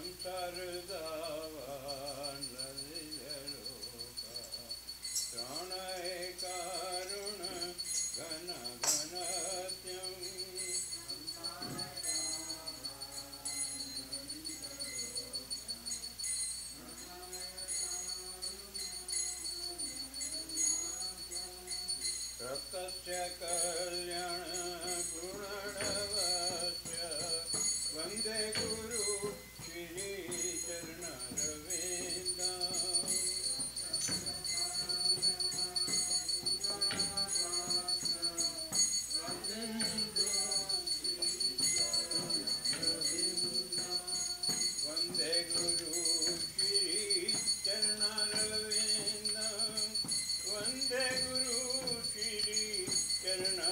संसार दावान लोका प्राणय कारुण घन घनत्यं रक्तस्य कल्याण गुणवस्य वंदे गुरु श्री चरणरविंदं वंदे गुरु श्री चरणरविंदं वंदे गुरु श्री चरण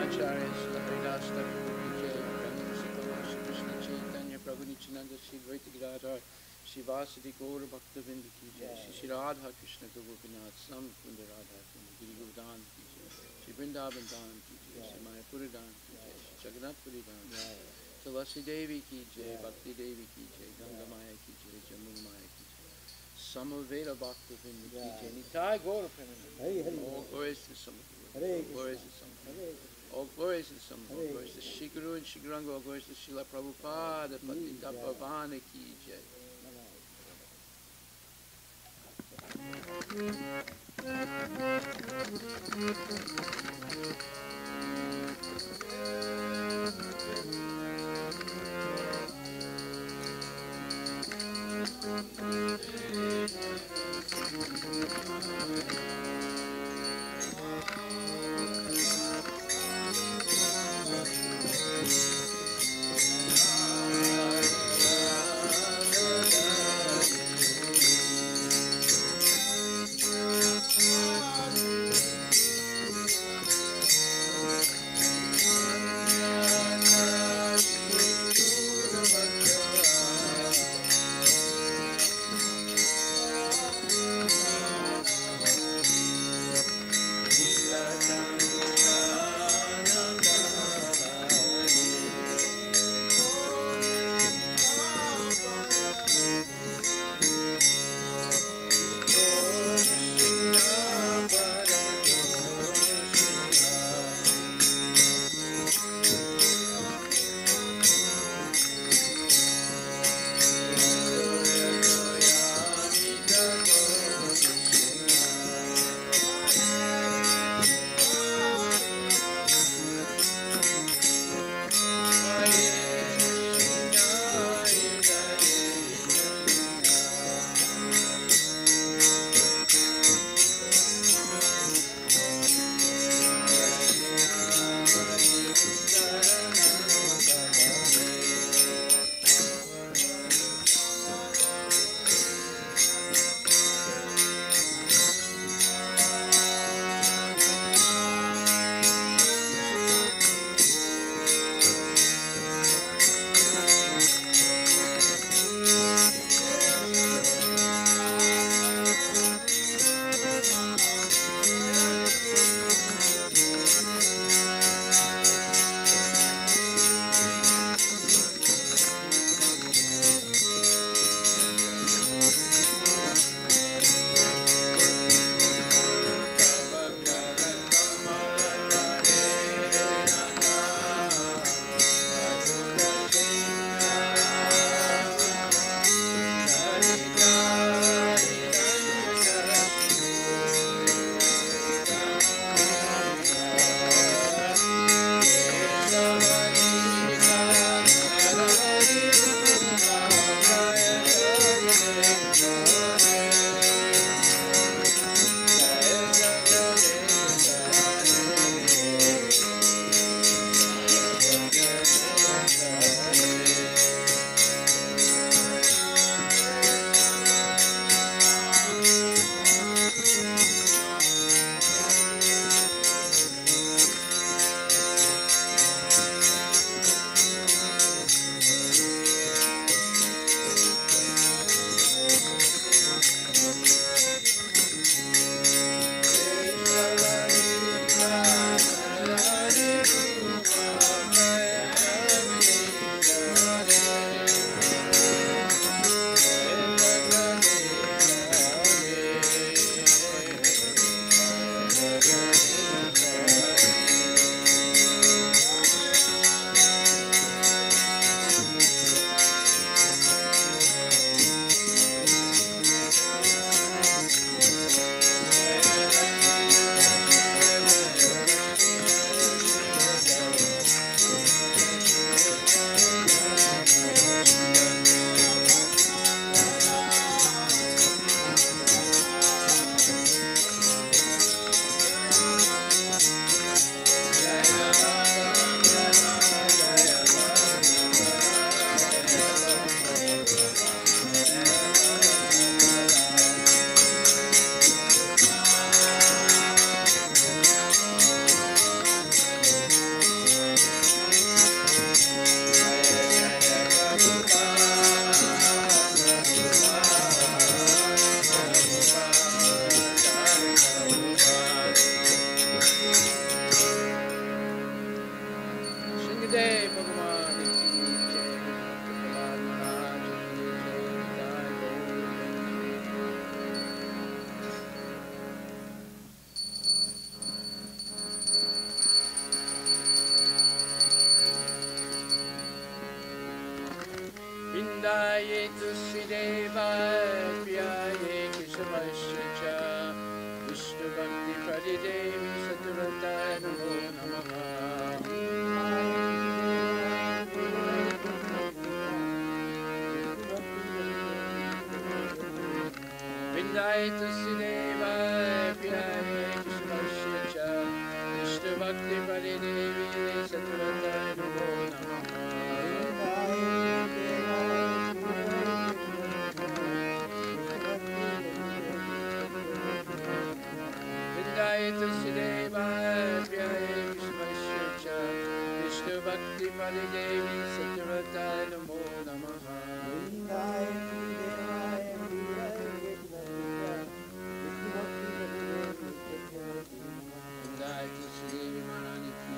Acharya Srila Haridas Thakur ki jai, Brahman Sitala Shri Krishna Chaitanya Prabhu Nityananda Shri Dvaita Gadadhar Shri Vasudeva Gaura Bhaktavinda ki jai, Shri Radha Krishna Gopinath Sam Kunda Radha Kunda Giri Govardhan ki jai, Shri Vrindavan Dhan ki jai, Shri Mayapura Dhan ki jai, Shri Jagannath Puri Dhan ki jai, Tulasi Devi ki jai, Bhakti Devi ki jai, Ganga Maya ki jai, Jamuna Maya ki jai, Samaveda Bhaktavinda ki jai, Nitai Gaura Premanand. All glories to Samaveda, all glories to Samaveda. All glories to the Sum, all glories to Shri Guru and Shri Guranga, all glories to Srila Prabhupada, Patita Pavana ki jai. Vrindaye Tusideva Priyaye Keshavasya Vishnu Bhakti Pradidevi Saturata Namo Namaha Vrindaye Tusideva Priyaye Keshavasya Vishnu Bhakti Pradidevi Saturata Namo Namaha Vrindaye Tusideva Priyaye Keshavasya Vishnu Bhakti Pradidevi Saturata Namo Namaha Vrindaye Tusideva Maharani Ki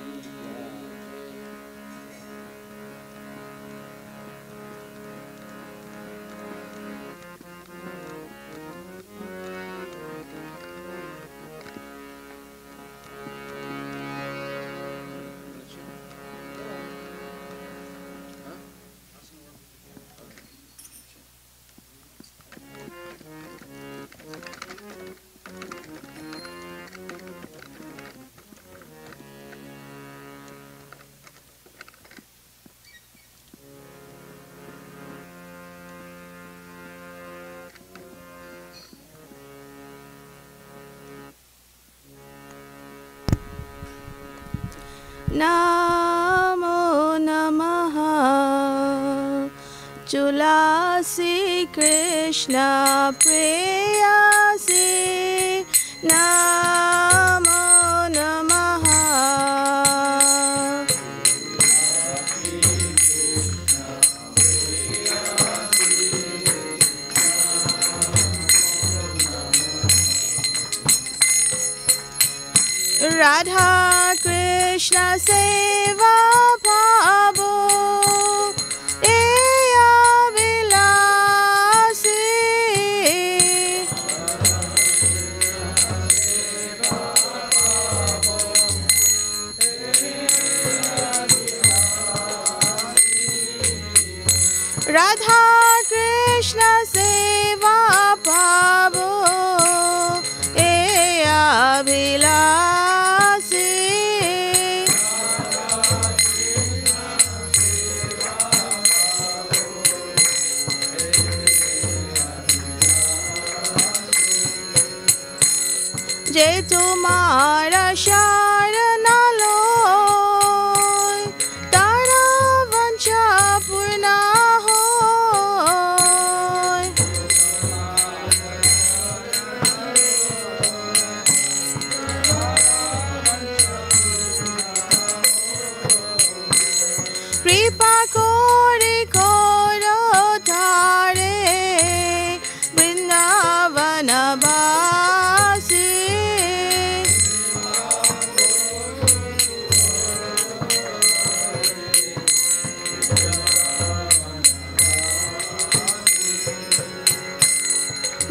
Namo Namaha Tulasi Krishna Preyasi Namo Namaha Radha Krishna Seva Bhavo Eya Vilasi Radha Krishna Seva Bhavo Eya Vilasi जे तुम्हारा शरण लोय तारा वंशा पूर्ण होय कृपा कोरि करो धारे वृंदावन वासी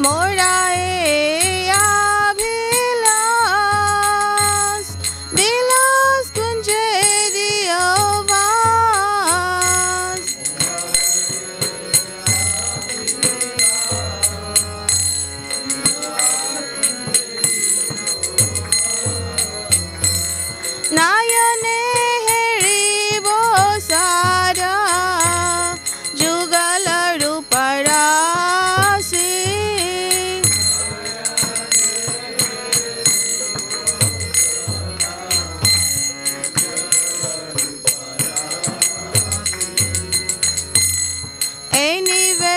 मोरा अभिलाष विलास कुंजे दियो वास नायने हेरिबो सारा जुगल रूपरासी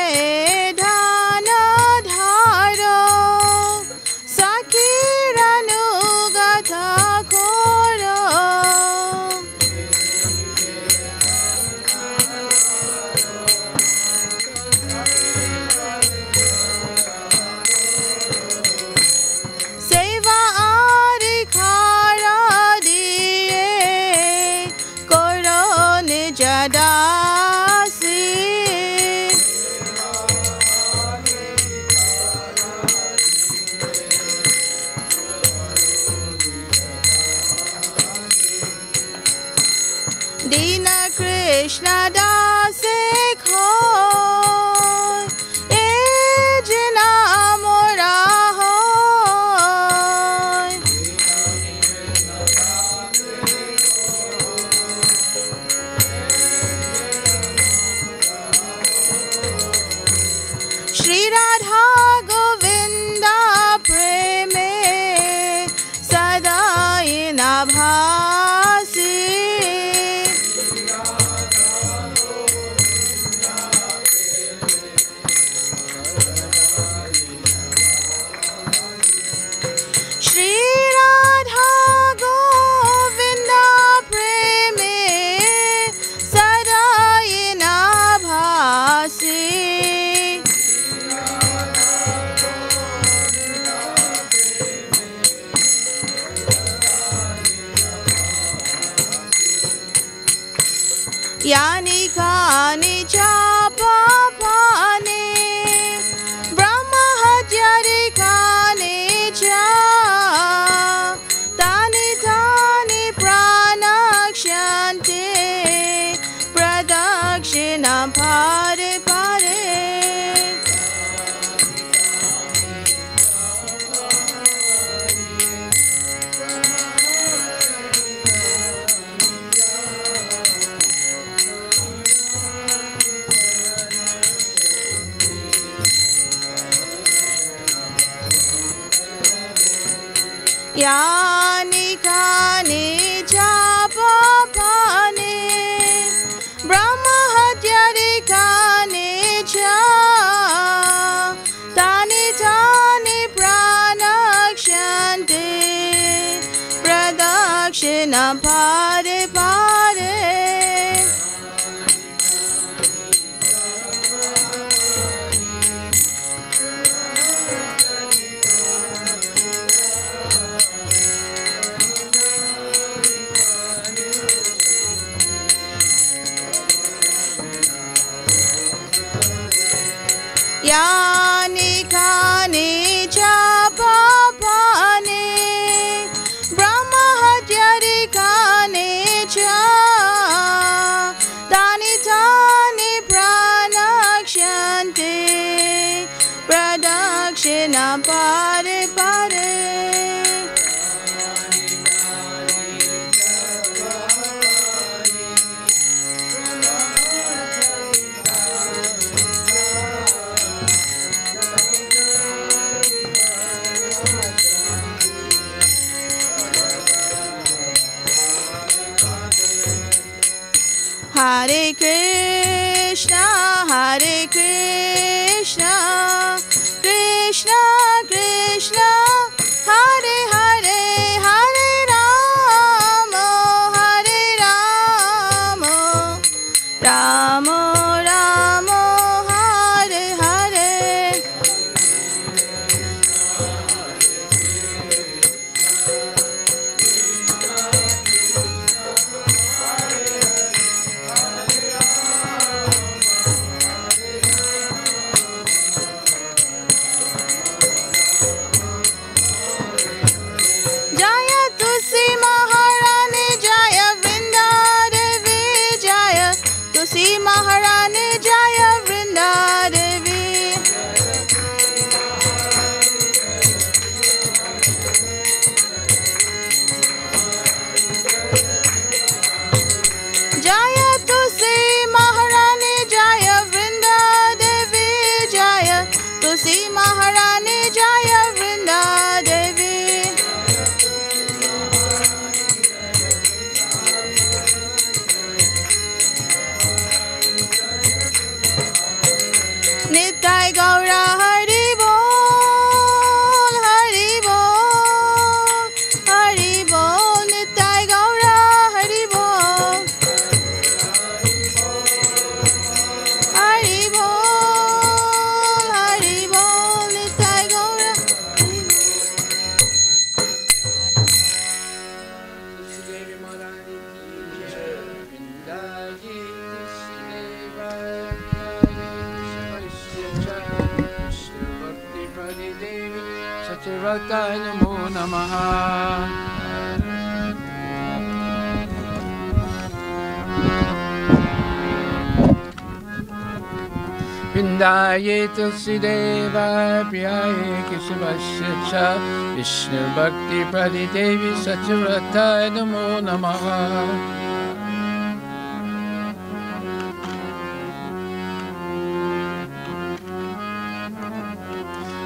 निवेदन धारो सखीरनुगत खोरो सेवा आरि खारा दिए करो निज दासी दीन कृष्ण दास खो Yani kani cha papani Brahma hatyari kani cha Tani tani pranakshanti Pradakshina pare pare Yani kani cha papani Brahma hatyari kani cha Tani tani pranakshanti Pradakshina pare pare Yani kani cha papani Brahma hatyari kani cha Tani tani pranakshanti Pradakshina pare pare Hare Krishna, Krishna Krishna, Hare Hare, Hare Rama, Rama Rama, Hare Hare. Jaya Tulsi Maharani Jaya Vrinda Devi Jaya Tulsi Maharani Jaya Vrinda Devi Jaya Tulsi Maharani Jaya Vrinda Devi Jaya Tulsi Maharani Jaya Vrinda Devi Nitai Gaura Hari Bol, Hari Bol, Hari Bol, Nitai Gaura Hari Bol, Hari Bol, Hari Bol, Nitai Gaura Hari Bol. Devi Marani ki jai, Vrindayi Tusideva Vishnu Bhakti Pradi Devi Satyavrataya Namo Namaha. Vrindaye Tulsideva Priyaye Keshavasya Cha Vishnu Bhakti Pradi Devi Satyavrataya Namo Namaha.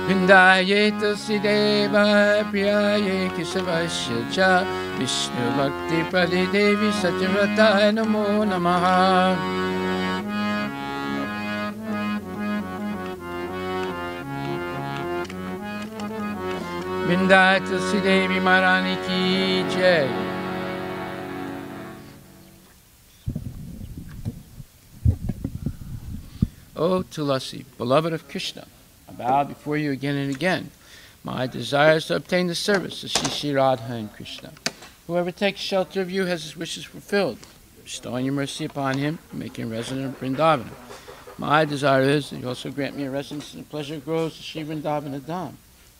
Vrindaye Tulsideva Priyaye Keshavasya Cha Vishnu Bhakti Pradi Devi Satyavrataya Namo Namaha. Vrindaye Tulsidevi Maharani ki jai. O Tulasi, beloved of Krishna, I bow before you again and again. My desire is to obtain the service of Shri Radha and Krishna. Whoever takes shelter of you has his wishes fulfilled. bestowing your mercy upon him, making him resident of Vrindavan. My desire is that you also grant me a residence in the pleasure groves of Sri Vrindavan Dham.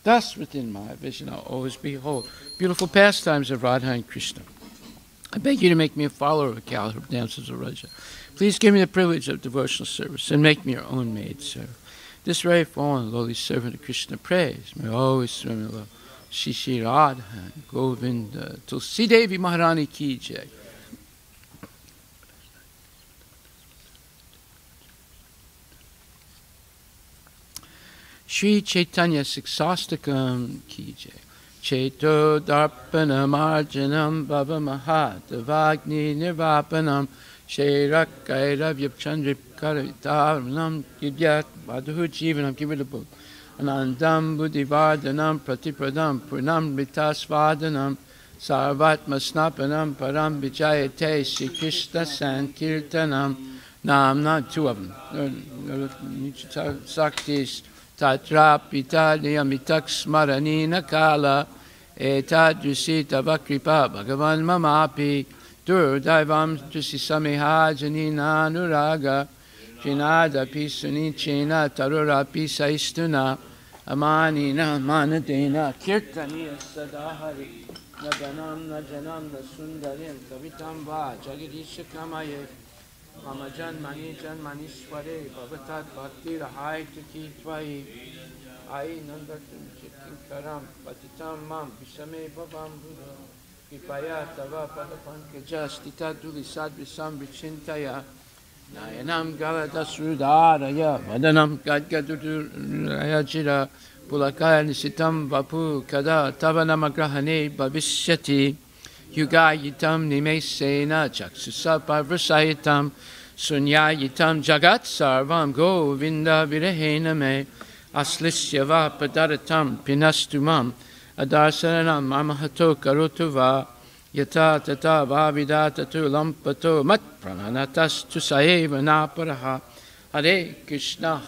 Thus, within my vision, I'll always behold beautiful pastimes of Radha and Krishna. I beg you to make me a follower of the cow who dances of Raja. Please give me the privilege of devotional service and make me your own maid servant. This very fallen lowly servant of Krishna prays. May always swim in love. Shishi Radha Govinda Tulsi Devi Maharani Ki Jai. Shri Chaitanya Siksastakam Ki Jai. Cheto Darpanam Arjanam Bhava Mahadavagni Nirvapanam Shairakairav Chandrip Karavitaranam Gidyat Badhu Jivanam. Give it a book. Anandam Buddhivardhanam Pratipradam Purnam Ritasvadanam Sarvatma Snapanam Param Vijayate Sri Krishna Sankirtanam. Nam, two of them. Saktis Tatra Pitadiyamitak Smaranina Kala Etadrusita Vakripa Bhagavan Mamapi Durdaivam Drusisamiha Janina Nuraga Jinada Pisuni Chena Tarura Pisaistuna Amanina Manadena Kirtaniya Sadahari Naganam Najanam Nasundarim Kavitam Va Jagadisha Kamaye Mamajan Manijan Manishware Bhavatat Bhakti Rahai Tuki Tvai Ai Nandatum Chikinkaram Patitam Mam Vishame Bhavam Buddha Vipaya Tava Padapankaja Stita Duli Sadvisam Vichintaya Nayanam Galadasrudaraya Vadanam Gadgaduraya Jira Pulakaya Nisitam Vapu Kada Tavanamagrahane Bhavishyati Yugayitam Nimesena Chaksusapavrsayitam Sunyayitam Jagat Sarvam Govinda Virahena Me Aslisyava Padaratam Pinastumam Adarsaranam Mamahato Karotuva Yata Tata Vavidata Lampato Mat Prananatas Tusaeva Naparaha Hare Krishna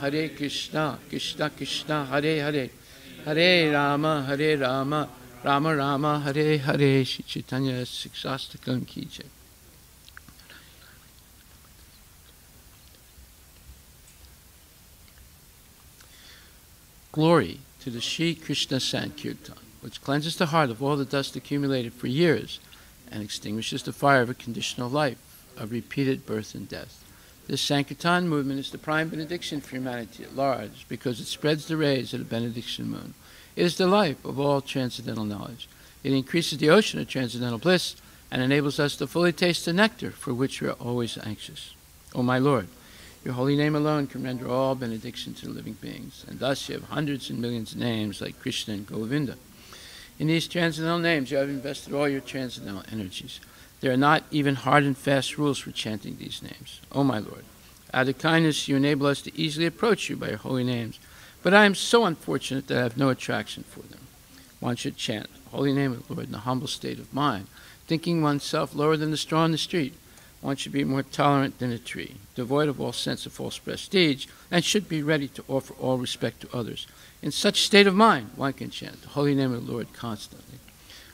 Krishna Krishna Hare Hare Hare Rama Rama Rama Hare Hare. Shri Chaitanya Siksastakam Ki Jai. Glory to the Shri Krishna Sankirtan, which cleanses the heart of all the dust accumulated for years and extinguishes the fire of a conditional life, of repeated birth and death. This Sankirtan movement is the prime benediction for humanity at large because it spreads the rays of the benediction moon. It is the life of all transcendental knowledge. It increases the ocean of transcendental bliss and enables us to fully taste the nectar for which we are always anxious. O my Lord, your holy name alone can render all benediction to the living beings, and thus you have hundreds and millions of names like Krishna and Govinda. In these transcendental names you have invested all your transcendental energies. There are not even hard and fast rules for chanting these names. O my Lord, out of kindness you enable us to easily approach you by your holy names, but I am so unfortunate that I have no attraction for them. One should chant the holy name of the Lord in a humble state of mind, thinking oneself lower than the straw in the street. One should be more tolerant than a tree, devoid of all sense of false prestige, and should be ready to offer all respect to others. In such state of mind, one can chant the holy name of the Lord constantly.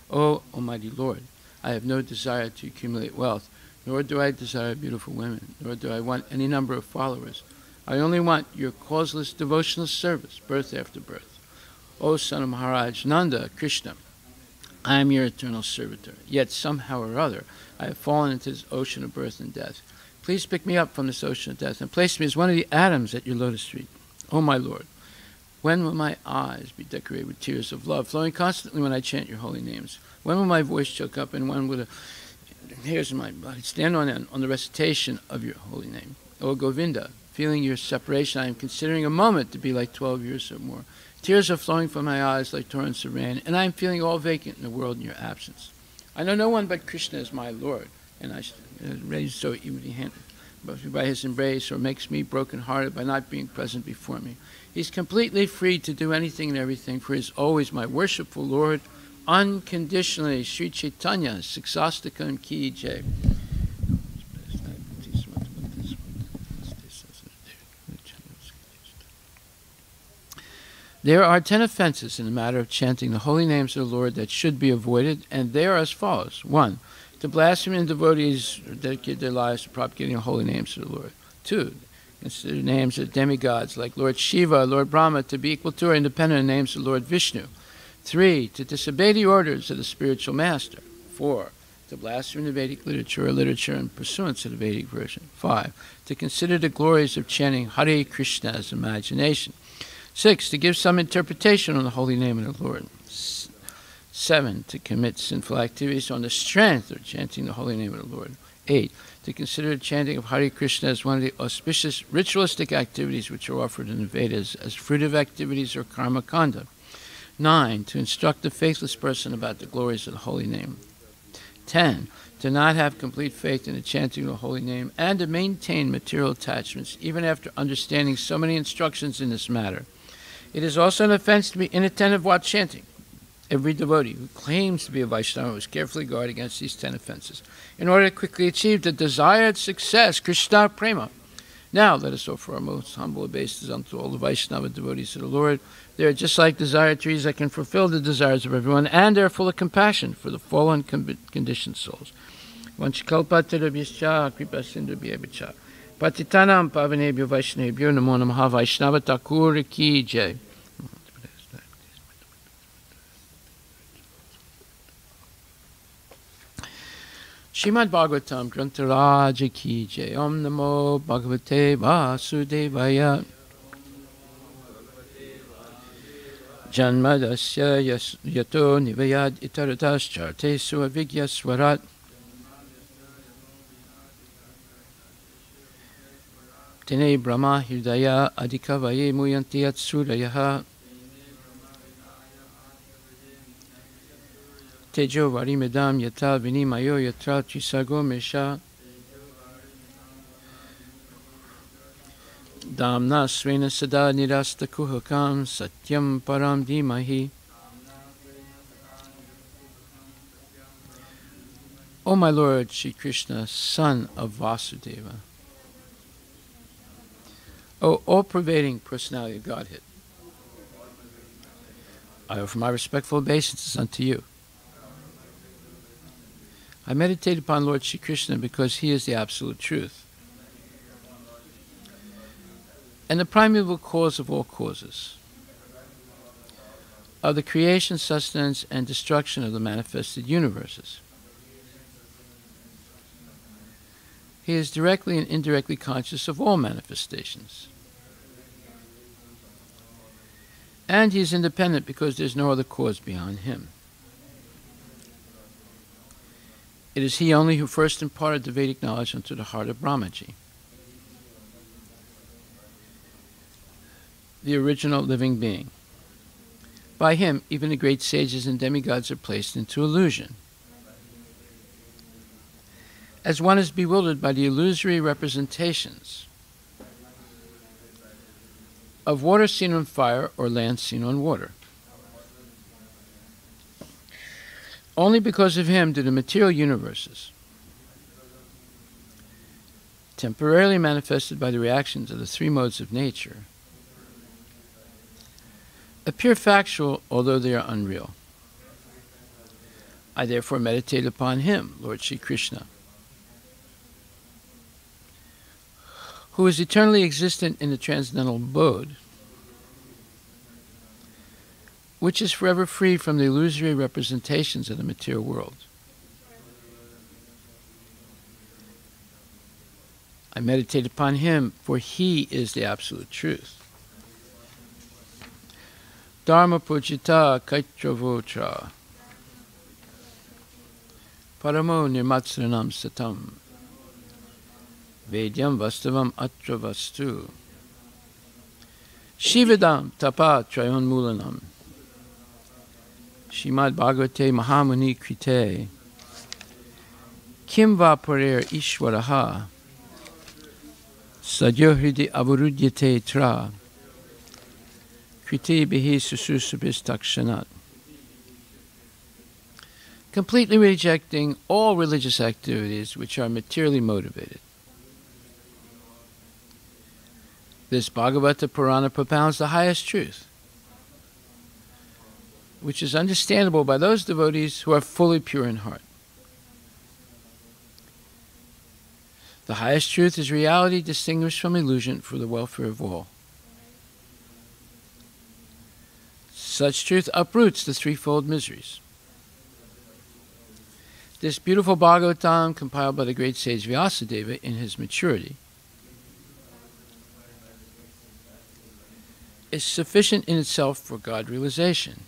O Almighty Lord, I have no desire to accumulate wealth, nor do I desire beautiful women, nor do I want any number of followers. I only want your causeless devotional service, birth after birth. O son of Maharaj Nanda, Krishna, I am your eternal servitor, yet somehow or other I have fallen into this ocean of birth and death. Please pick me up from this ocean of death and place me as one of the atoms at your lotus feet. O my Lord, when will my eyes be decorated with tears of love, flowing constantly when I chant your holy names? When will my voice choke up, and when will the hairs in my body stand on the recitation of your holy name? O Govinda, feeling your separation, I am considering a moment to be like 12 years or more. Tears are flowing from my eyes like torrents of rain, and I am feeling all vacant in the world in your absence. I know no one but Krishna is my Lord, and I raised so easily by his embrace, or makes me broken-hearted by not being present before me. He's completely free to do anything and everything, for he is always my worshipful Lord, unconditionally. Sri Chaitanya Siksastakam Ki Jai. There are 10 offenses in the matter of chanting the holy names of the Lord that should be avoided, and they are as follows. 1. The blaspheming devotees dedicate their lives to propagating holy names of the Lord. 2. Consider names of demigods like Lord Shiva, Lord Brahma to be equal to or independent of names of Lord Vishnu. 3. To disobey the orders of the spiritual master. 4. To blaspheme the Vedic literature or literature in pursuance of the Vedic version. 5. To consider the glories of chanting Hare Krishna as imagination. 6. To give some interpretation on the holy name of the Lord. 7. To commit sinful activities on the strength of chanting the holy name of the Lord. 8. To consider the chanting of Hare Krishna as one of the auspicious ritualistic activities which are offered in the Vedas as fruitive activities or karma kanda. 9. To instruct the faithless person about the glories of the holy name. 10. To not have complete faith in the chanting of the holy name and to maintain material attachments even after understanding so many instructions in this matter. It is also an offense to be inattentive while chanting. Every devotee who claims to be a Vaishnava must carefully guard against these 10 offenses in order to quickly achieve the desired success, Krishna Prema. Now let us offer our most humble obeisances unto all the Vaishnava devotees of the Lord. They are just like desire trees that can fulfill the desires of everyone, and they are full of compassion for the fallen conditioned souls. Vanchikalpatarabhyascha kripasindubhyabhya patitanam pavanebhyo vaishnebhyo namo namaha Vaishnava Thakur ki jai. Srimad Bhagavatam Grantaraja ki jai. Om Namo Bhagavate Vasudevaya. Janmadasya yato nivayad itaratas charte suavigya swarat. Tene Brahma Hridaya Adhikavaye Muyanti Atsurayaha. Tejo Varimedam Yata Vinimayo Yatra Trisago Mesha. Damna Svena Sada Nirasta Kuhakam Satyam Param Dhimahi. O my Lord Shri Krishna, son of Vasudeva, O all-pervading personality of Godhead, I offer my respectful obeisances unto you. I meditate upon Lord Shri Krishna because he is the absolute truth and the primeval cause of all causes, of the creation, sustenance, and destruction of the manifested universes. He is directly and indirectly conscious of all manifestations. And he is independent because there is no other cause beyond him. It is he only who first imparted the Vedic knowledge unto the heart of Brahmaji, the original living being. By him, even the great sages and demigods are placed into illusion. As one is bewildered by the illusory representations of water seen on fire or land seen on water. Only because of him do the material universes, temporarily manifested by the reactions of the three modes of nature, appear factual, although they are unreal. I therefore meditate upon him, Lord Shri Krishna, who is eternally existent in the transcendental abode, which is forever free from the illusory representations of the material world. I meditate upon him, for he is the absolute truth. Dharma Pujita Kaitravotra Paramo Nirmatsranam Satam Vedyam Vastavam Atra Vastu Shivadam Tapa Trayon Mulanam Shrimad Bhagavate Mahamuni Krite Kim Va Parer Ishwaraha Sadyohridi Avarudyate Tra Kriti Bihi Sususubis Takshanat. Completely rejecting all religious activities which are materially motivated. This Bhagavata Purana propounds the highest truth, which is understandable by those devotees who are fully pure in heart. The highest truth is reality distinguished from illusion for the welfare of all. Such truth uproots the threefold miseries. This beautiful Bhagavatam, compiled by the great sage Vyasadeva in his maturity, is sufficient in itself for God realization.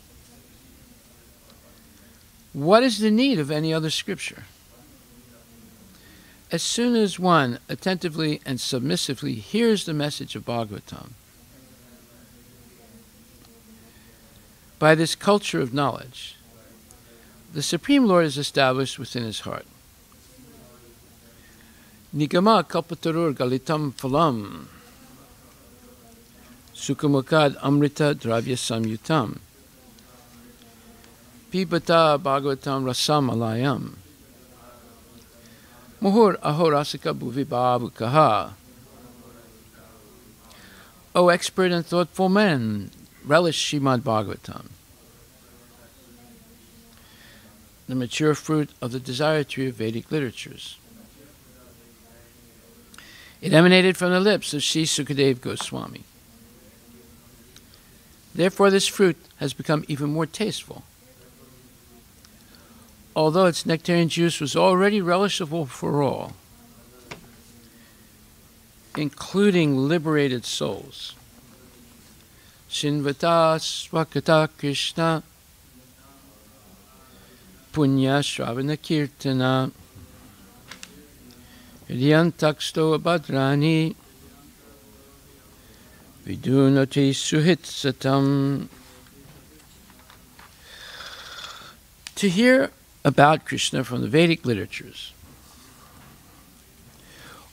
What is the need of any other scripture? As soon as one attentively and submissively hears the message of Bhagavatam, by this culture of knowledge, the Supreme Lord is established within his heart. Nigama kalpatarur galitam phalam Sukhamukad amrita dravya samyutam Pibata bhagavatam rasam alayam Muhur ahorasika bhuvi bhavukaha. O expert and thoughtful men, relish Srimad Bhagavatam, the mature fruit of the desire tree of Vedic literatures. It emanated from the lips of Sri Sukadeva Goswami. Therefore, this fruit has become even more tasteful. Although its nectarian juice was already relishable for all, including liberated souls. Shinvata Swakata Krishna Punya Shravana Kirtana Hridyantaksto Abhadrani Vidunati Suhit Satam. To hear about Krishna from the Vedic literatures,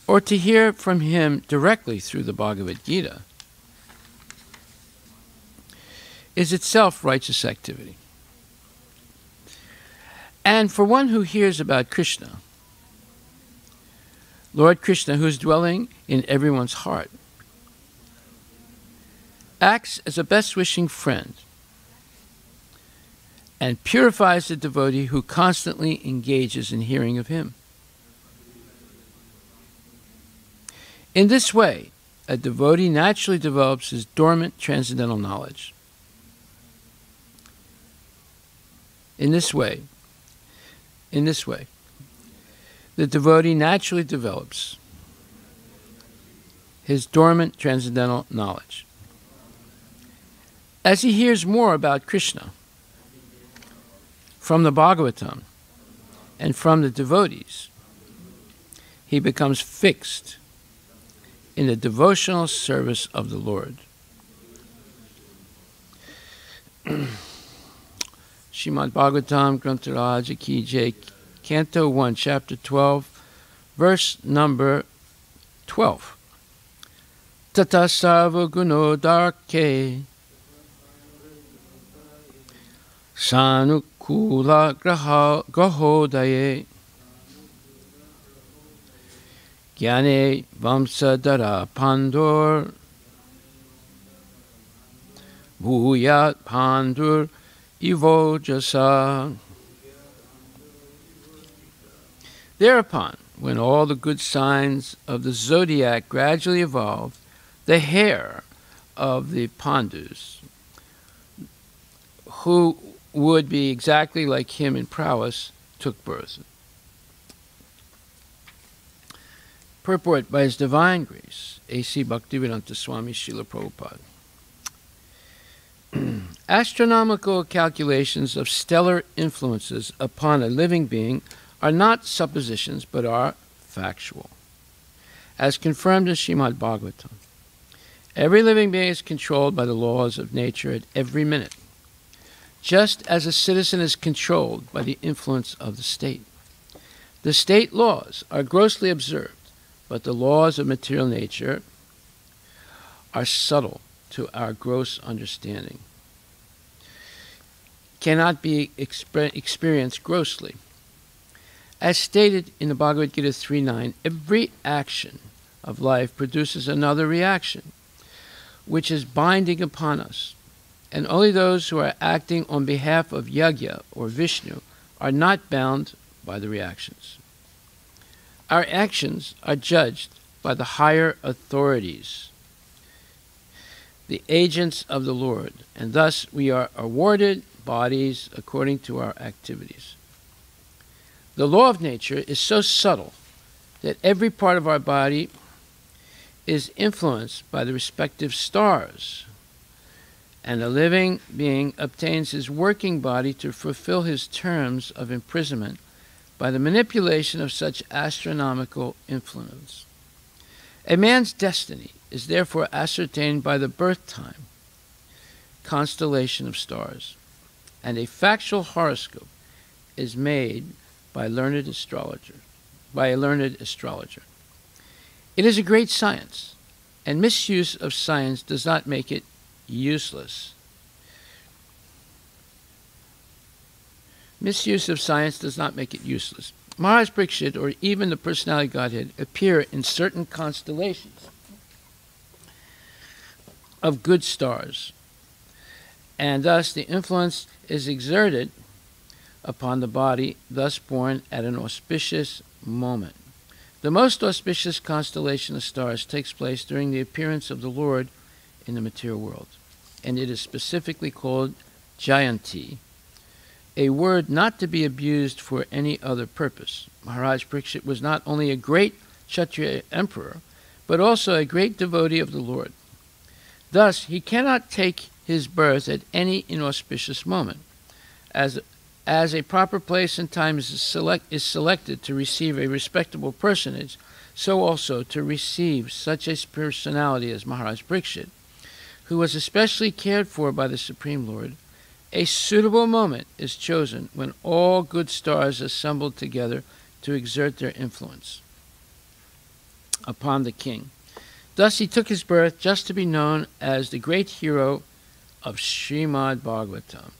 or to hear from him directly through the Bhagavad Gita, is itself righteous activity. And for one who hears about Krishna, Lord Krishna, who is dwelling in everyone's heart, acts as a best-wishing friend and purifies the devotee who constantly engages in hearing of him. In this way, a devotee naturally develops his dormant transcendental knowledge. In this way, the devotee naturally develops his dormant transcendental knowledge. As he hears more about Krishna from the Bhagavatam and from the devotees, he becomes fixed in the devotional service of the Lord. Srimad Bhagavatam Grantharaja Ki Jai, Canto 1, Chapter 12, verse number 12. Tata sarva gunodarke sanukula grahodaye Gyane vamsadara pandur bhuyat pandur ivojasa. Thereupon, when all the good signs of the zodiac gradually evolved, the hair of the Pandus, who would be exactly like him in prowess, took birth. Purport by His Divine Grace, A.C. Bhaktivedanta Swami Srila Prabhupada. Astronomical calculations of stellar influences upon a living being are not suppositions, but are factual. As confirmed in Srimad Bhagavatam, every living being is controlled by the laws of nature at every minute, just as a citizen is controlled by the influence of the state. The state laws are grossly observed, but the laws of material nature are subtle to our gross understanding, cannot be experienced grossly. As stated in the Bhagavad Gita 3.9, every action of life produces another reaction, which is binding upon us, and only those who are acting on behalf of Yagya or Vishnu are not bound by the reactions. Our actions are judged by the higher authorities, the agents of the Lord, and thus we are awarded bodies according to our activities. The law of nature is so subtle that every part of our body is influenced by the respective stars, and a living being obtains his working body to fulfill his terms of imprisonment by the manipulation of such astronomical influence. A man's destiny is therefore ascertained by the birth time, constellation of stars, and a factual horoscope is made by a learned astrologer. It is a great science, and misuse of science does not make it useless. Misuse of science does not make it useless. Maharaj Parikshit, or even the personality Godhead, appear in certain constellations of good stars, and thus the influence is exerted upon the body thus born at an auspicious moment. The most auspicious constellation of stars takes place during the appearance of the Lord in the material world, and it is specifically called Jayanti, a word not to be abused for any other purpose. Maharaj Parikshit was not only a great Kshatriya emperor, but also a great devotee of the Lord. Thus, he cannot take his birth at any inauspicious moment. As a proper place and time is selected to receive a respectable personage, so also to receive such a personality as Maharaj Parikshit, who was especially cared for by the Supreme Lord, a suitable moment is chosen when all good stars assembled together to exert their influence upon the king. Thus he took his birth just to be known as the great hero of Srimad Bhagavatam.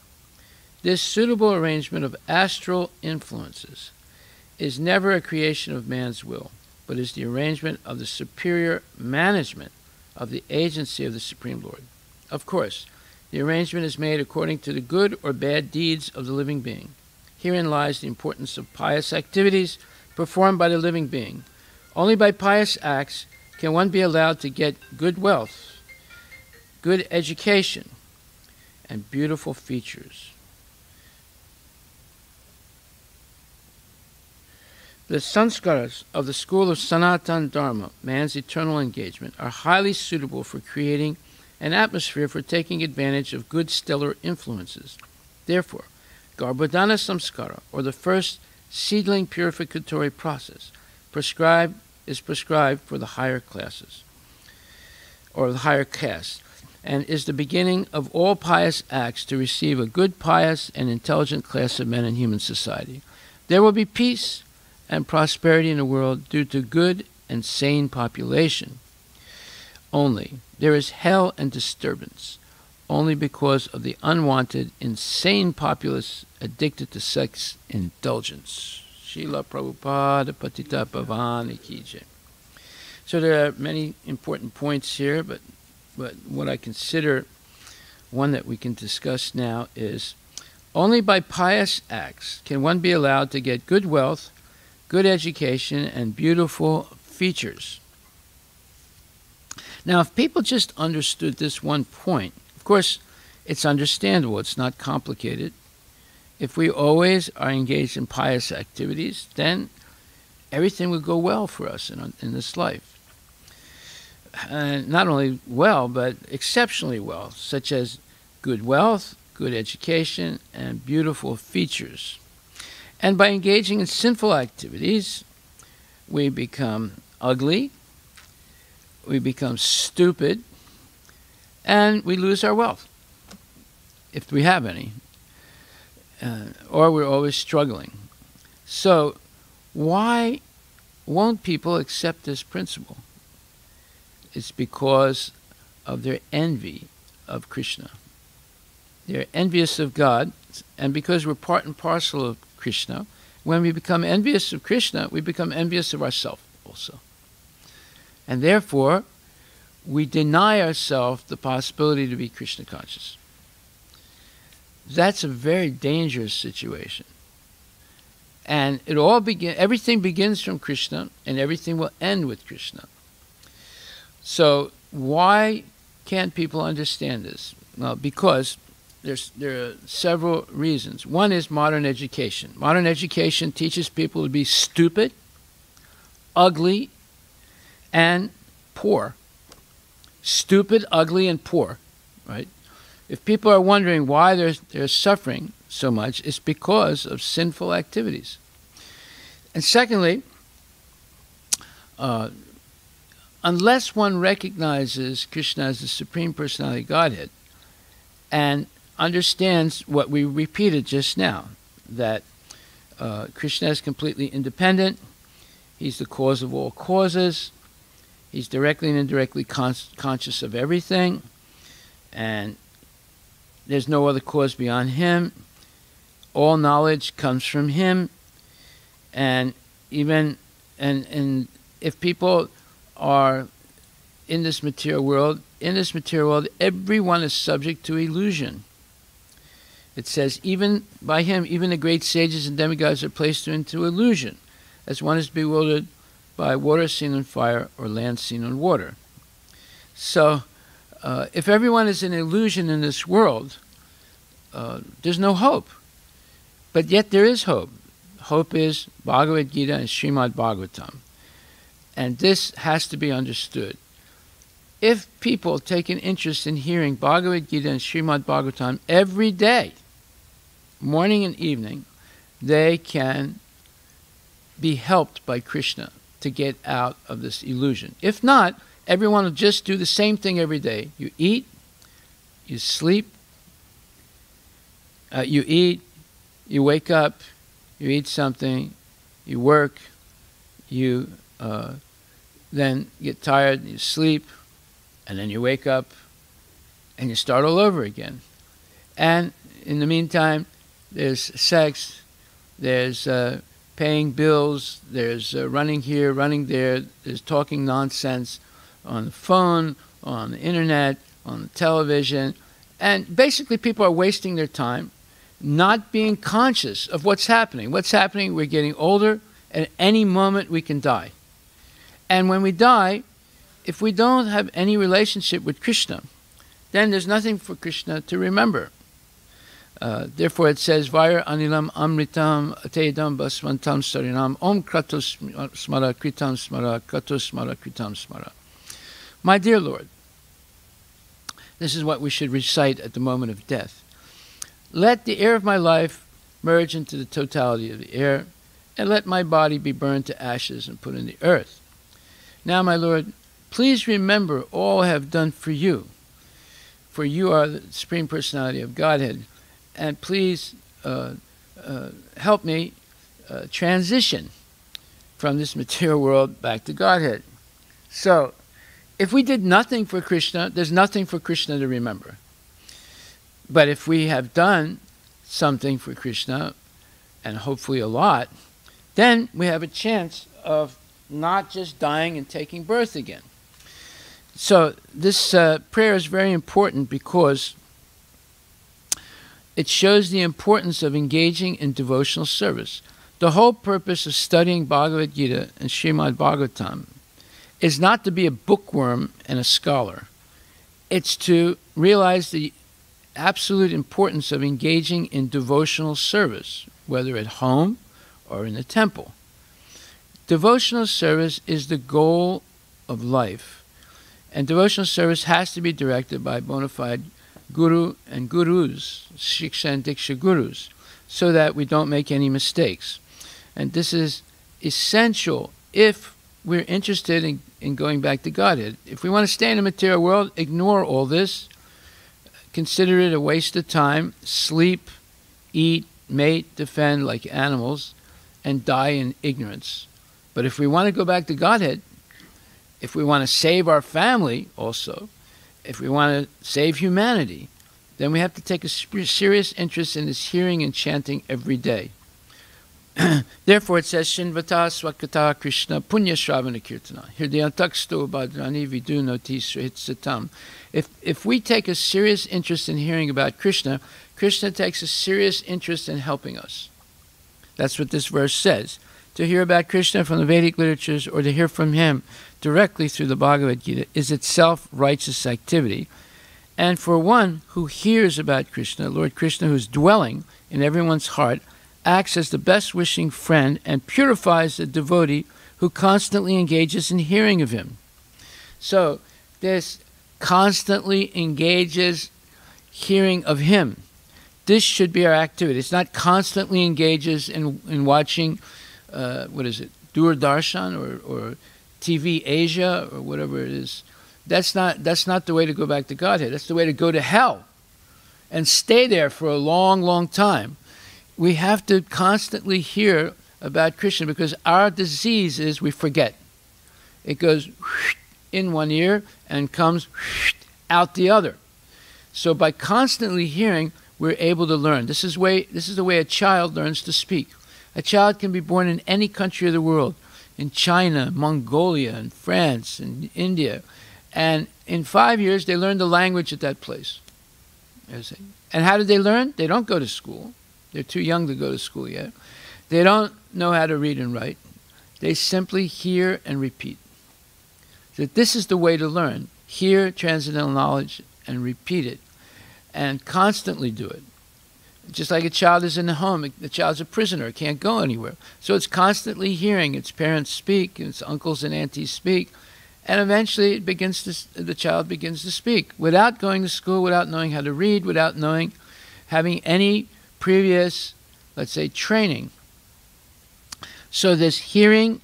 This suitable arrangement of astral influences is never a creation of man's will, but is the arrangement of the superior management of the agency of the Supreme Lord. Of course, the arrangement is made according to the good or bad deeds of the living being. Herein lies the importance of pious activities performed by the living being. Only by pious acts can one be allowed to get good wealth, good education, and beautiful features. The sanskaras of the school of Sanatana Dharma, man's eternal engagement, are highly suitable for creating an atmosphere for taking advantage of good stellar influences. Therefore, Garbhodana Samskara, or the first seedling purificatory process, is prescribed for the higher classes, or the higher caste, and is the beginning of all pious acts to receive a good, pious, and intelligent class of men in human society. There will be peace and prosperity in the world due to good and sane population. Only there is hell and disturbance only because of the unwanted, insane populace addicted to sex indulgence. Srila Prabhupada Patita Pavani Ki Jai. So there are many important points here, but what I consider one that we can discuss now is only by pious acts can one be allowed to get good wealth, good education, and beautiful features. Now, if people just understood this one point, of course, it's understandable, it's not complicated. If we always are engaged in pious activities, then everything would go well for us in this life. Not only well, but exceptionally well, such as good wealth, good education, and beautiful features. And by engaging in sinful activities, we become ugly, we become stupid, and we lose our wealth, if we have any, or we're always struggling. So why won't people accept this principle? It's because of their envy of Krishna. They're envious of God, and because we're part and parcel of Krishna, when we become envious of Krishna, we become envious of ourselves also. And therefore, we deny ourselves the possibility to be Krishna conscious. That's a very dangerous situation. And everything begins from Krishna, and everything will end with Krishna. So why can't people understand this? Well, because there are several reasons. One is modern education. Modern education teaches people to be stupid, ugly, and poor. Stupid, ugly, and poor, right? If people are wondering why they're suffering so much, it's because of sinful activities. And secondly, unless one recognizes Krishna as the Supreme Personality of Godhead and understands what we repeated just now, that Krishna is completely independent, he's the cause of all causes, he's directly and indirectly conscious of everything, and there's no other cause beyond him. All knowledge comes from him, and if people are in this material world, everyone is subject to illusion. It says, even by him, even the great sages and demigods are placed into illusion, as one is bewildered by water seen on fire or land seen on water. So, if everyone is an illusion in this world, there's no hope. But yet there is hope. Hope is Bhagavad Gita and Srimad Bhagavatam. And this has to be understood. If people take an interest in hearing Bhagavad Gita and Srimad Bhagavatam every day, morning and evening, they can be helped by Krishna to get out of this illusion. If not, everyone will just do the same thing every day. You eat, you sleep, you eat, you wake up, you eat something, you work, you then get tired, you sleep, and then you wake up, and you start all over again. And in the meantime, there's sex, there's paying bills, there's running here, running there, there's talking nonsense on the phone, on the internet, on the television, and basically people are wasting their time not being conscious of what's happening. What's happening? We're getting older, and at any moment we can die. And when we die, if we don't have any relationship with Krishna, then there's nothing for Krishna to remember. Therefore it says, Vair anilam amritam atedam basvantam sarinam om kratos smara kritam smara kratos smara kritam smara. My dear Lord, this is what we should recite at the moment of death. Let the air of my life merge into the totality of the air, and let my body be burned to ashes and put in the earth. Now, my Lord, please remember all I have done for you are the Supreme Personality of Godhead, and please help me transition from this material world back to Godhead. So, if we did nothing for Krishna, there's nothing for Krishna to remember. But if we have done something for Krishna, and hopefully a lot, then we have a chance of not just dying and taking birth again. So this prayer is very important because it shows the importance of engaging in devotional service. The whole purpose of studying Bhagavad Gita and Srimad Bhagavatam is not to be a bookworm and a scholar. It's to realize the absolute importance of engaging in devotional service, whether at home or in the temple. Devotional service is the goal of life, and devotional service has to be directed by bona fide guru and gurus, shiksha and diksha gurus, so that we don't make any mistakes. And this is essential if we're interested in going back to Godhead. If we want to stay in the material world, ignore all this, consider it a waste of time, sleep, eat, mate, defend like animals, and die in ignorance. But if we want to go back to Godhead, if we want to save our family also, if we want to save humanity, then we have to take a serious interest in this hearing and chanting every day. Therefore it says, Shinvata swakata Krishna punya shravana kirtana hirdayantaksto badrani vidunoti srihitsatam. If we take a serious interest in hearing about Krishna, Krishna takes a serious interest in helping us. That's what this verse says. To hear about Krishna from the Vedic literatures or to hear from him directly through the Bhagavad Gita is itself righteous activity. And for one who hears about Krishna, Lord Krishna, who's dwelling in everyone's heart, acts as the best wishing friend and purifies the devotee who constantly engages in hearing of him. So this constantly engages hearing of him. This should be our activity. It's not constantly engages in watching, Doordarshan or TV Asia or whatever it is. That's not the way to go back to Godhead. That's the way to go to hell and stay there for a long, long time. We have to constantly hear about Krishna because our disease is we forget. It goes in one ear and comes out the other. So by constantly hearing, we're able to learn. This is the way a child learns to speak. A child can be born in any country of the world, in China, Mongolia, and France, and India. And in 5 years, they learn the language at that place. And how did they learn? They don't go to school. They're too young to go to school yet. They don't know how to read and write. They simply hear and repeat. So this is the way to learn. Hear transcendental knowledge and repeat it. And constantly do it. Just like a child is in the home, the child's a prisoner, can't go anywhere. So it's constantly hearing its parents speak, its uncles and aunties speak, and eventually the child begins to speak without going to school, without knowing how to read, without having any previous, let's say, training. So this hearing,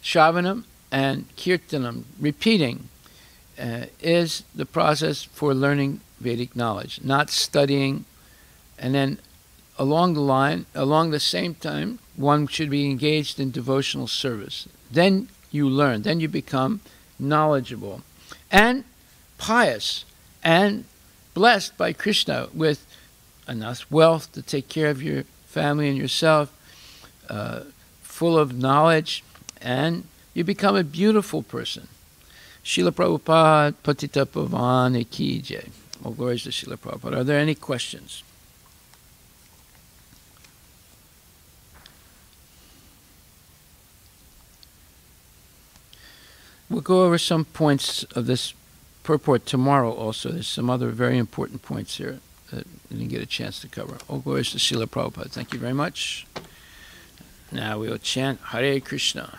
shravanam, and kirtanam, repeating, is the process for learning Vedic knowledge, not studying. And then along the same time, one should be engaged in devotional service. Then you learn, then you become knowledgeable and pious and blessed by Krishna with enough wealth to take care of your family and yourself, full of knowledge, and you become a beautiful person. Srila Prabhupada, Patita Pavan Ki Jai. All glories to Srila Prabhupada. Are there any questions? We'll go over some points of this purport tomorrow also. There's some other very important points here that we didn't get a chance to cover. All glories to Srila Prabhupada. Thank you very much. Now we'll chant Hare Krishna.